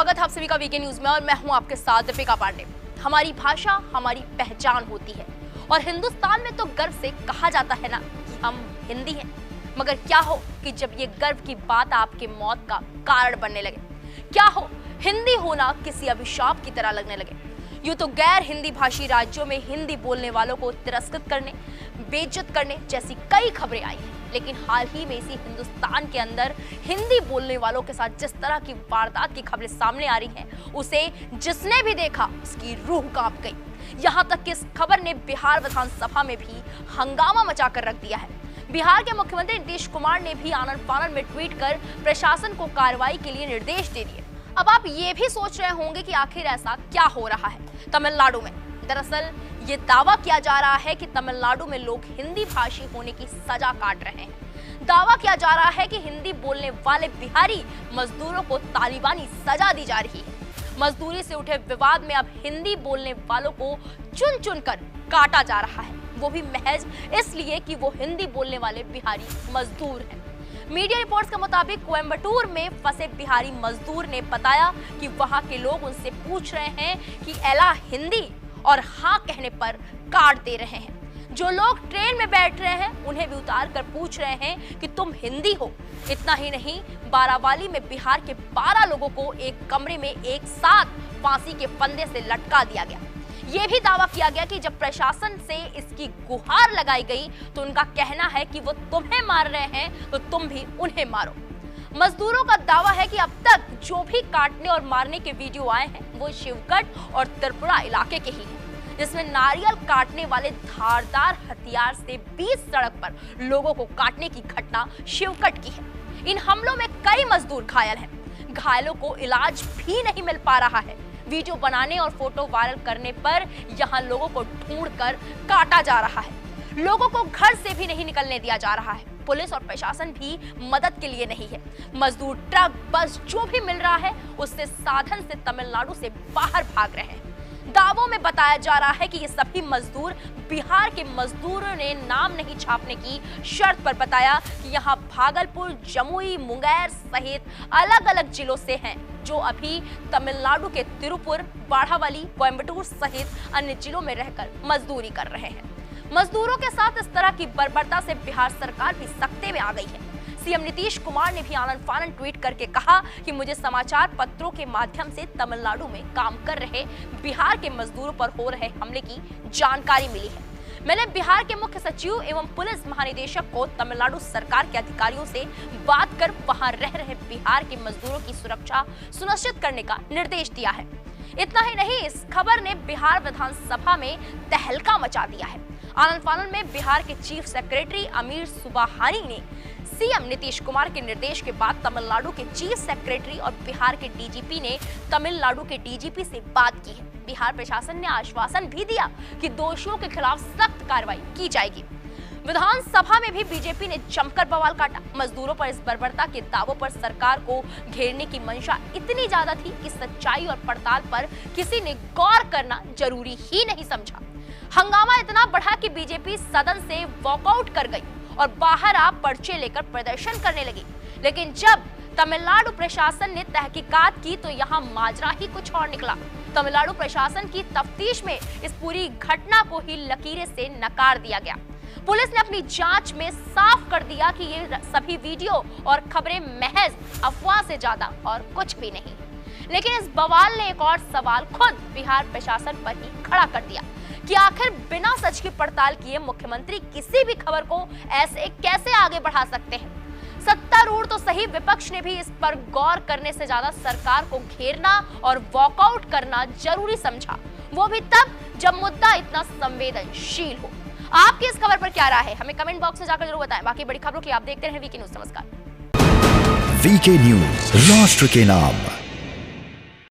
स्वागत है आप सभी का वीके न्यूज में और मैं हूं आपके साथ दीपिका पांडे। हमारी भाषा हमारी पहचान होती है और हिंदुस्तान में तो गर्व से कहा जाता है ना कि हम हिंदी हैं। मगर क्या हो कि जब ये गर्व की बात आपके मौत का कारण बनने लगे, क्या हो हिंदी होना किसी अभिशाप की तरह लगने लगे। यूं तो गैर हिंदी भाषी राज्यों में हिंदी बोलने वालों को तिरस्कृत करने, बेइज्जत करने जैसी कई खबरें आई हैं, लेकिन हाल ही में इसी हिंदुस्तान के अंदर हिंदी बोलने वालों के साथ जिस तरह की वारदात की खबरें सामने आ रही हैं, उसे जिसने भी देखा उसकी रूह कांप गई। यहाँ तक कि इस खबर ने बिहार विधानसभा में भी हंगामा मचाकर रख दिया है। बिहार के मुख्यमंत्री नीतीश कुमार ने भी आनन फानन में ट्वीट कर प्रशासन को कार्रवाई के लिए निर्देश दे दिए। अब आप ये भी सोच रहे होंगे कि आखिर ऐसा क्या हो रहा है तमिलनाडु में। दरअसल ये दावा किया जा रहा है कि तमिलनाडु में लोग हिंदी भाषी होने की सजा काट रहे हैं। दावा किया जा रहा है कि हिंदी बोलने वाले बिहारी मजदूरों को तालिबानी सजा दी जा रही है। मजदूरी से उठे विवाद में अब हिंदी बोलने वालों को चुन चुन कर काटा जा रहा है, वो भी महज इसलिए कि वो हिंदी बोलने वाले बिहारी मजदूर हैं। मीडिया रिपोर्ट्स के मुताबिक कोयम्बटूर में फंसे बिहारी मजदूर ने बताया कि वहां के लोग उनसे पूछ रहे हैं कि एला हिंदी, और हाँ कहने पर काट दे रहे हैं। जो लोग ट्रेन में बैठ रहे हैं उन्हें भी उतार कर पूछ रहे हैं कि तुम हिंदी हो। इतना ही नहीं, बारावाली में बिहार के 12 लोगों को एक कमरे में एक साथ फांसी के फंदे से लटका दिया गया। ये भी दावा किया गया कि जब प्रशासन से इसकी गुहार लगाई गई तो उनका कहना है कि वो तुम्हें मार रहे हैं तो तुम भी उन्हें मारो। मजदूरों का दावा है कि अब तक जो भी काटने और मारने के वीडियो आए हैं वो शिवगढ़ और त्रिपुरा इलाके के ही हैं, जिसमें नारियल काटने वाले धारदार हथियार से बीच सड़क पर लोगों को काटने की घटना शिवगढ़ की है। इन हमलों में कई मजदूर घायल हैं। घायलों को इलाज भी नहीं मिल पा रहा है। वीडियो बनाने और फोटो वायरल करने पर यहाँ लोगों को ढूंढकर काटा जा रहा है। लोगों को घर से भी नहीं निकलने दिया जा रहा है। पुलिस और प्रशासन भी मदद के लिए नहीं है। मजदूर ट्रक, बस जो भी मिल रहा है उससे साधन से तमिलनाडु से बाहर भाग रहे हैं। दावों में बताया जा रहा है कि ये सभी मजदूर बिहार के मजदूरों ने नाम नहीं छापने की शर्त पर बताया कि यहाँ भागलपुर, जमुई, मुंगेर सहित अलग अलग जिलों से हैं, जो अभी तमिलनाडु के तिरुपुर, बाड़ावाली, कोयम्बटूर सहित अन्य जिलों में रहकर मजदूरी कर रहे हैं। मजदूरों के साथ इस तरह की बर्बरता से बिहार सरकार भी सख्ते में आ गई है। सीएम नीतीश कुमार ने भी आनन फानन ट्वीट करके कहा कि मुझे समाचार पत्रों के माध्यम से तमिलनाडु में काम कर रहे बिहार के मजदूरों पर हो रहे हमले की जानकारी मिली है। मैंने बिहार के मुख्य सचिव एवं पुलिस महानिदेशक को तमिलनाडु सरकार के अधिकारियों से बात कर वहां रह रहे बिहार के मजदूरों की सुरक्षा सुनिश्चित करने का निर्देश दिया है। इतना ही नहीं, इस खबर ने बिहार विधानसभा में तहलका मचा दिया है। आनन फानन में बिहार के चीफ सेक्रेटरी अमीर सुबहानी ने सीएम नीतीश कुमार के निर्देश के बाद तमिलनाडु के चीफ सेक्रेटरी और बिहार के डीजीपी ने तमिलनाडु के डीजीपी से बात की है। बिहार प्रशासन ने आश्वासन भी दिया कि दोषियों के खिलाफ सख्त कार्रवाई की जाएगी। विधानसभा में भी बीजेपी ने जमकर बवाल काटा। मजदूरों पर इस बर्बरता के दावों पर सरकार को घेरने की मंशा इतनी ज्यादा थी कि सच्चाई और पड़ताल पर किसी ने गौर करना जरूरी ही नहीं समझा। हंगामा इतना बढ़ा कि बीजेपी सदन से वॉकआउट कर गई और बाहर आ पर्चे लेकर प्रदर्शन करने लगी। लेकिन जब तमिलनाडु प्रशासन ने तहकीकात की तो यहाँ माजरा ही कुछ और निकला। तमिलनाडु प्रशासन की तफ्तीश में इस पूरी घटना को ही लकीरें से नकार दिया गया। पुलिस ने अपनी जांच में साफ कर दिया कि ये सभी वीडियो और खबरें महज अफवाह से ज्यादा और कुछ भी नहीं। लेकिन इस बवाल ने एक और सवाल खुद बिहार प्रशासन पर ही खड़ा कर दिया कि आखिर बिना सच की पड़ताल किए मुख्यमंत्री किसी भी खबर को ऐसे कैसे आगे बढ़ा सकते हैं। सत्तारूढ़ तो सही, विपक्ष ने भी इस पर गौर करने से ज्यादा सरकार को घेरना और वॉकआउट करना जरूरी समझा, वो भी तब जब मुद्दा इतना संवेदनशील हो। आपकी इस खबर पर क्या राय है, हमें कमेंट बॉक्स में जाकर जरूर बताएं। बाकी बड़ी खबरों के लिए आप देखते रहें वीके न्यूज। नमस्कार। वीके न्यूज, राष्ट्र के नाम।